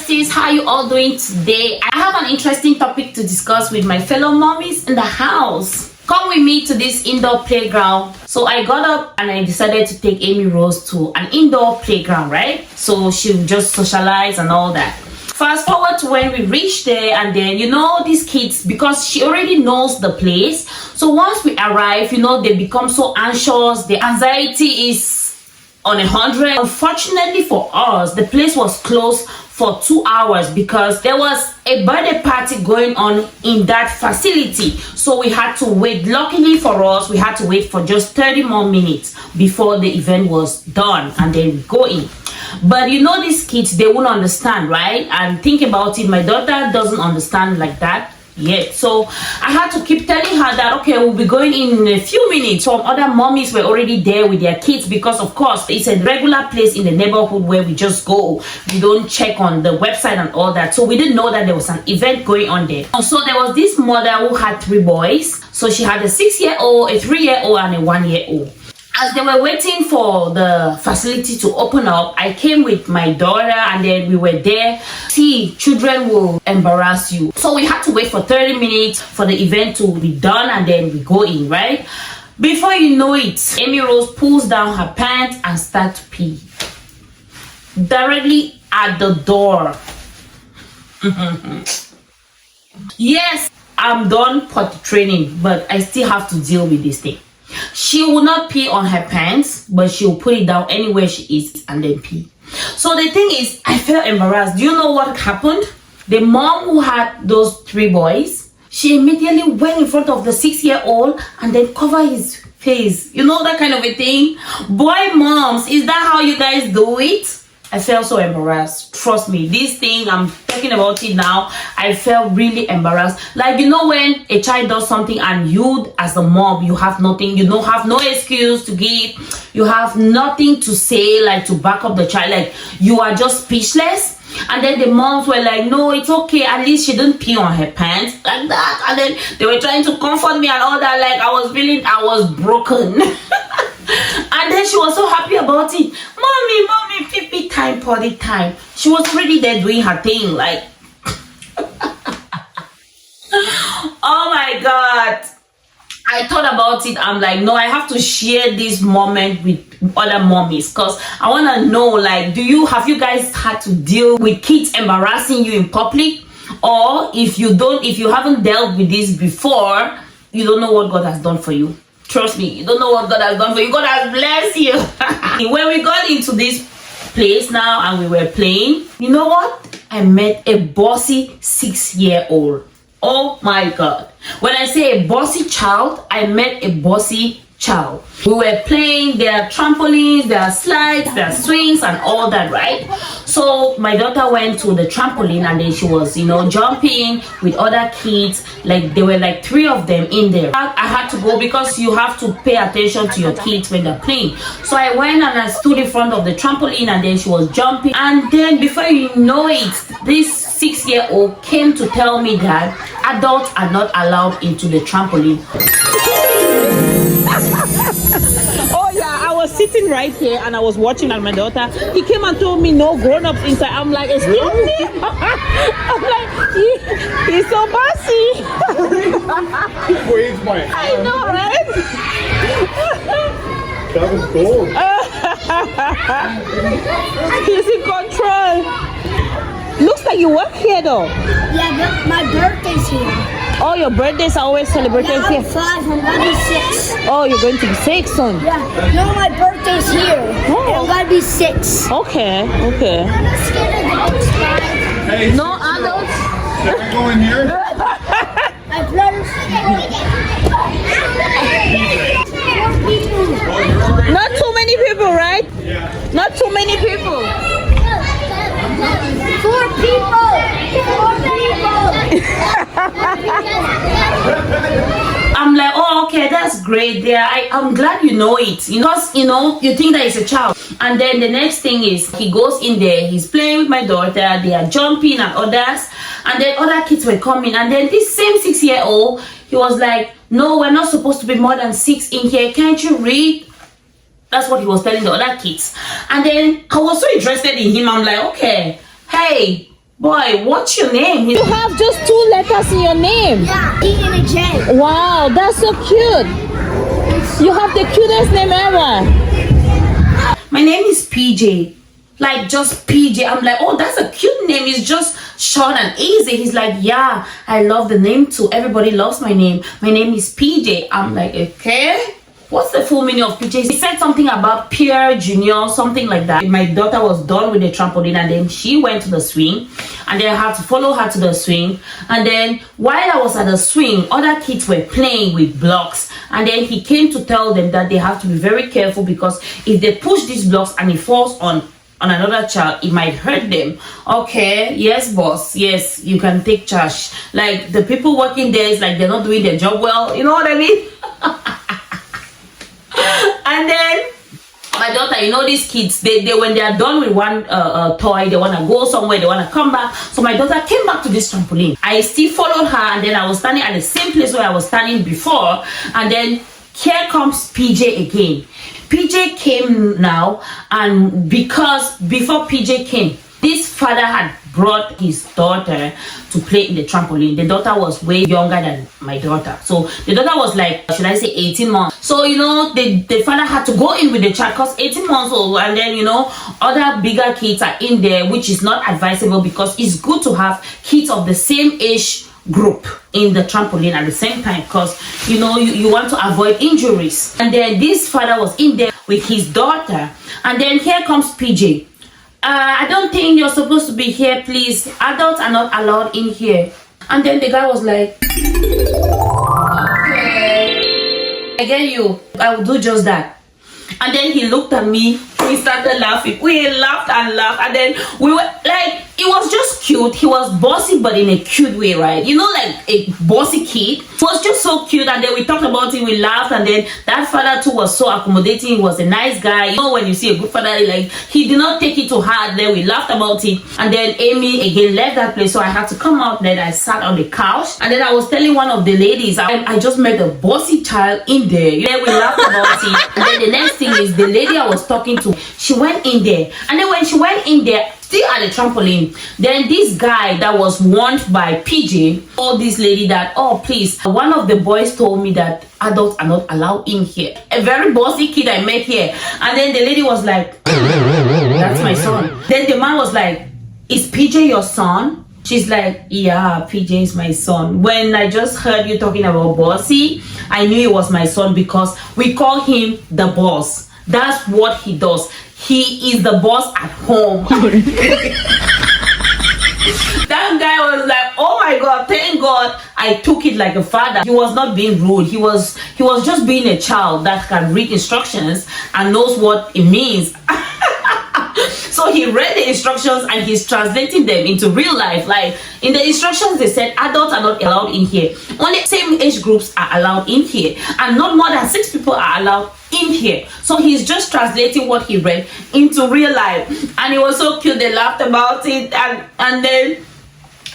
besties, how you all doing today? I have an interesting topic to discuss with my fellow mommies in the house. Come with me to this indoor playground. So I got up and I decided to take Amy Rose to an indoor playground, right? So she'll just socialize and all that. Fast forward to when we reached there, and then these kids, because she already knows the place, so once we arrive, they become so anxious. The anxiety is on 100. Unfortunately for us, the place was closed for 2 hours because there was a birthday party going on in that facility, so we had to wait. Luckily for us, we had to wait for just 30 more minutes before the event was done, and then we go in. But these kids, they won't understand, right? And think about it, my daughter doesn't understand like that yet, so I had to keep telling her that okay, we'll be going in a few minutes. Some other mommies were already there with their kids, because of course it's a regular place in the neighborhood where we just go. We don't check on the website and all that, so we didn't know that there was an event going on there. So there was this mother who had 3 boys. So she had a 6-year-old, a 3-year-old, and a 1-year-old. As they were waiting for the facility to open up, I came with my daughter, and then we were there. See, children will embarrass you. So we had to wait for 30 minutes for the event to be done, and then we go in, right? Before you know it, Amy Rose pulls down her pants and starts to pee. Directly at the door. Yes, I'm done potty training, but I still have to deal with this thing. She will not pee on her pants, but she'll put it down anywhere she is and then pee. So the thing is, I felt embarrassed. Do you know what happened? The mom who had those 3 boys, she immediately went in front of the 6-year-old and then covered his face. That kind of a thing. Boy moms, is that how you guys do it? I felt so embarrassed. Trust me, this thing, I'm talking about it now, I felt really embarrassed. Like, when a child does something and you as a mom, you have nothing, you don't have no excuse to give, you have nothing to say, like to back up the child, like you are just speechless. And then the moms were like, no, it's okay, at least she didn't pee on her pants, like that. And then they were trying to comfort me and all that. Like I was broken. And then she was so happy about it. Mommy, pee time, potty time. She was already there doing her thing, like oh my god. I thought about it. I'm like, no, I have to share this moment with other mommies, because I want to know, like, have you guys had to deal with kids embarrassing you in public? Or if you haven't dealt with this before, you don't know what God has done for you. Trust me, you don't know what God has done for you. God has blessed you. When we got into this place now and we were playing, you know what? I met a bossy 6-year-old. Oh my god. When I say a bossy child, I met a bossy child. We were playing, there are trampolines, there are slides, there are swings and all that, right? So my daughter went to the trampoline, and then she was jumping with other kids. Like there were like 3 of them in there. I had to go because you have to pay attention to your kids when they're playing. So I went and I stood in front of the trampoline, and then she was jumping, and then before you know it, this 6-year-old came to tell me that adults are not allowed into the trampoline. Oh yeah, I was sitting right here and I was watching at my daughter. He came and told me no grown-ups inside. I'm like, excuse me? I'm like, he's so bossy. I know, right? That was gold. He's in control. Looks like you work here though. Yeah, but my birthday's here. Oh, your birthdays are always celebrated Yeah, here. I'm 5, I'm gonna be 6. Oh, you're going to be 6 soon. Yeah, no, my birthday's here. Oh. And I'm gonna be 6. Okay. Hey, No adults? can we go in here? My brother's Not too many people, right? Yeah. Not too many people. 4 people. 4 people. I'm like, oh, okay, that's great there. I'm glad you know it, because you think that it's a child. And then the next thing is, he goes in there, he's playing with my daughter, they are jumping and others, and then other kids were coming, and then this same 6-year-old, he was like, no, we're not supposed to be more than 6 in here, can't you read? That's what he was telling the other kids. And then I was so interested in him. I'm like, okay, hey, boy, what's your name? You have just 2 letters in your name. Yeah, E and a J. Wow, that's so cute. You have the cutest name ever. My name is PJ. Like, just PJ. I'm like, oh, that's a cute name. It's just short and easy. He's like, yeah, I love the name too. Everybody loves my name. My name is PJ. I'm like, okay. What's the full meaning of PJ? He said something about Pierre Junior, something like that. My daughter was done with the trampoline and then she went to the swing. And then I had to follow her to the swing. And then while I was at the swing, other kids were playing with blocks. And then he came to tell them that they have to be very careful because if they push these blocks and it falls on another child, it might hurt them. Okay, yes, boss. Yes, you can take charge. Like, the people working there is like they're not doing their job well. You know what I mean? And then my daughter, you know, these kids, they when they are done with one toy, they want to go somewhere, they want to come back. So my daughter came back to this trampoline. I still followed her, and then I was standing at the same place where I was standing before. And then here comes PJ again. PJ came now, and because before PJ came, this father had brought his daughter to play in the trampoline. The daughter was way younger than my daughter. So the daughter was like, should I say 18 months. So, you know, the father had to go in with the child because 18 months old. And then, you know, other bigger kids are in there, which is not advisable because it's good to have kids of the same age group in the trampoline at the same time because, you know, you want to avoid injuries. And then this father was in there with his daughter. And then here comes PJ. I don't think you're supposed to be here, please. Adults are not allowed in here. And then the guy was like, okay, I get you. I will do just that. And then he looked at me. We started laughing. We laughed and laughed. And then we were like, it was just cute. He was bossy, but in a cute way, right? You know, like a bossy kid. It was just so cute. And then we talked about it. We laughed. And then that father too was so accommodating. He was a nice guy. You know, when you see a good father, like, he did not take it too hard. Then we laughed about it. And then Amy again left that place. So I had to come out. Then I sat on the couch. And then I was telling one of the ladies, I just met a bossy child in there. Then we laughed about it. And then the next thing is the lady I was talking to, she went in there. And then when she went in there, still at the trampoline, then this guy that was warned by PJ told this lady that, oh, please, one of the boys told me that adults are not allowed in here. A very bossy kid I met here. And then the lady was like, that's my son. Then the man was like, is PJ your son? She's like, yeah, PJ is my son. When I just heard you talking about bossy, I knew it was my son because we call him the boss. That's what he does. He is the boss at home. That guy was like, oh my God, thank God I took it like a father. He was not being rude. He was just being a child that can read instructions and knows what it means. So he read the instructions and he's translating them into real life. Like in the instructions, they said adults are not allowed in here. Only same age groups are allowed in here. And not more than 6 people are allowed in here. So he's just translating what he read into real life. And it was so cute. They laughed about it. And then,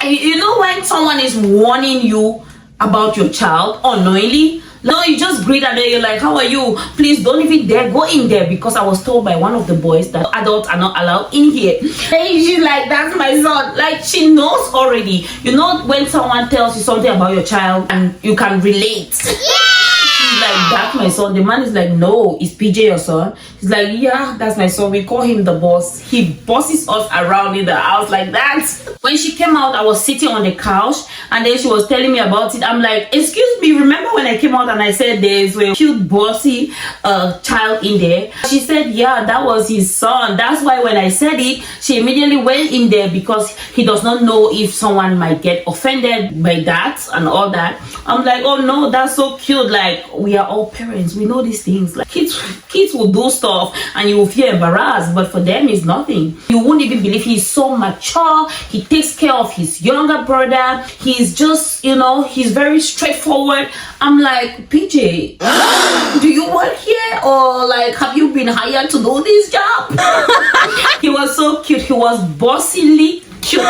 you know, when someone is warning you about your child unknowingly, no, you just greet and then you're like, how are you? Please don't even dare go in there because I was told by one of the boys that adults are not allowed in here. And she's like, that's my son. Like, she knows already. You know, when someone tells you something about your child and you can relate. She's like, that's my son. The man is like, no, is PJ your son? He's like, yeah, that's my son. We call him the boss. He bosses us around in the house like that. When she came out, I was sitting on the couch and then she was telling me about it. I'm like, excuse me, remember when I came out and I said there's a cute bossy child in there? She said, yeah, that was his son. That's why when I said it, she immediately went in there because he does not know if someone might get offended by that and all that. I'm like, oh no, that's so cute. Like, we are all parents. We know these things. Like, kids will do stuff and you will feel embarrassed, but for them it's nothing. You won't even believe he's so mature. He takes care of his younger brother. He's just, you know, he's very straightforward. I'm like, PJ, do you work here or like have you been hired to do this job? He was so cute. He was bossily cute.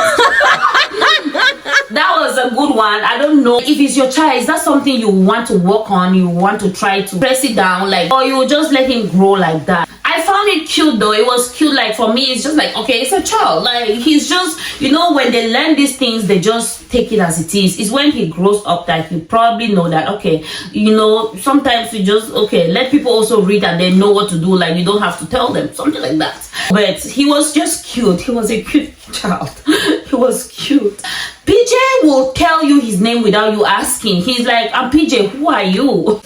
That was a good one. I don't know if it's your child, is that something you want to work on, you want to try to press it down, like, or you just let him grow like that? I found found it cute though. It was cute. Like for me, it's just like, okay, it's a child. Like he's just, you know, when they learn these things, they just take it as it is. It's when he grows up that he probably know that, okay, you know, sometimes we just, okay, let people also read and they know what to do. Like you don't have to tell them, something like that. But he was just cute. He was a cute child. He was cute. PJ will tell you his name without you asking. He's like, I'm PJ, who are you?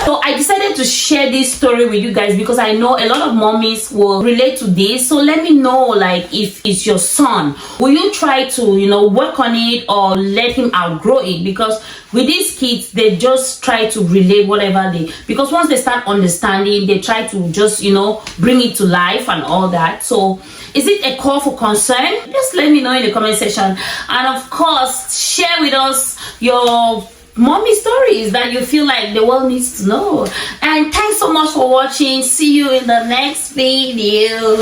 So I decided to share this story with you guys because I know a lot of mommies will relate to this. So let me know, like, if it's your son, will you try to, you know, work on it or let him outgrow it? Because with these kids, they just try to relate whatever they, because once they start understanding, they try to just, you know, bring it to life and all that. So is it a call for concern? Just let me know in the comment section. And of course, share with us your mommy stories that you feel like the world needs to know. And thanks so much for watching. See you in the next video.